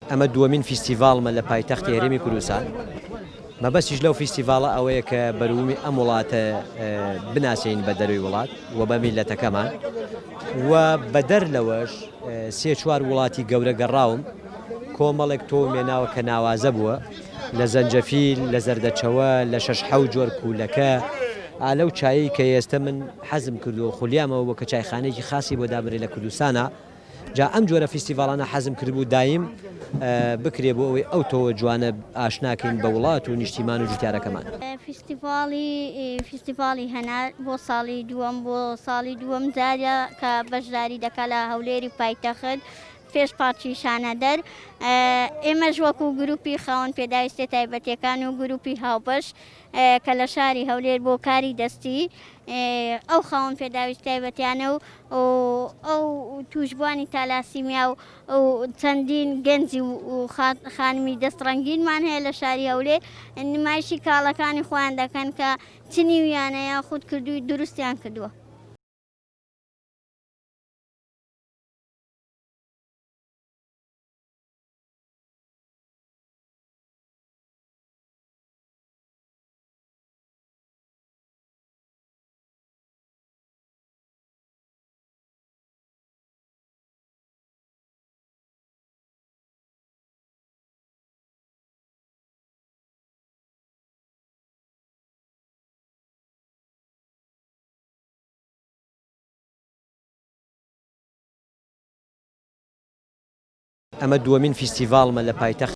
ئەمە دووەمین فیستیڤاڵمە لە پایتەختی هەرێمی کوردستان. مەبەستیش لەو فیستیڤاڵە ئەوەیە کە بەروومی ئەم وڵاتە بناسیین بە دەروی وڵات و بە میلەتەکەمان و بەدەر لەوەش سێ چوار وڵاتی گەورە گەڕاوم کۆمەڵێک تۆ مێناوە کە ناوازە بووە لە زەنجەفیل لە زەردەچەوە لە 6 جۆر کوولەکە لەو چایی کە ئێستا من حەزم کردو خولیامەوە بۆ کە چایخانەیەکی خاصی بۆ دابرێت لە کوردستانە. جا ئەم جۆرە فیستیڤاڵانە حەزم کردبوو دایم بکرێ بۆ ئەوەی ئەو تۆ جوانە ئاشناکەین بە وڵات و نیشتیمان و جوتیارەکەمان. فیستیڤاڵی هەنار بۆ ساڵی دووەم جارە کە بەشداری دەکا لە هەولێری پایتەخت پێش پارچی شانەدەر. ئێمەش وەکو گروپی خاوەن پێداویستێ تایبەتیەکان و گروپی هاوبەش کە لە شاری هەولێر بۆ کاری دەستی ئەو خاوەن پێداویست تایبەتیانە و ئەو توشبوانی تالاسیمیا و چەندین گەنجی و خانمی دەستڕەنگینمان هەیە لە شاری هەولێر نمایشی کاڵەکانی خۆیان دەکەن کە چ نیویانەیە خود کردووی دروستیان کردووە. ئەمە دووەمین فیستیڤاڵمە لە پایتەخت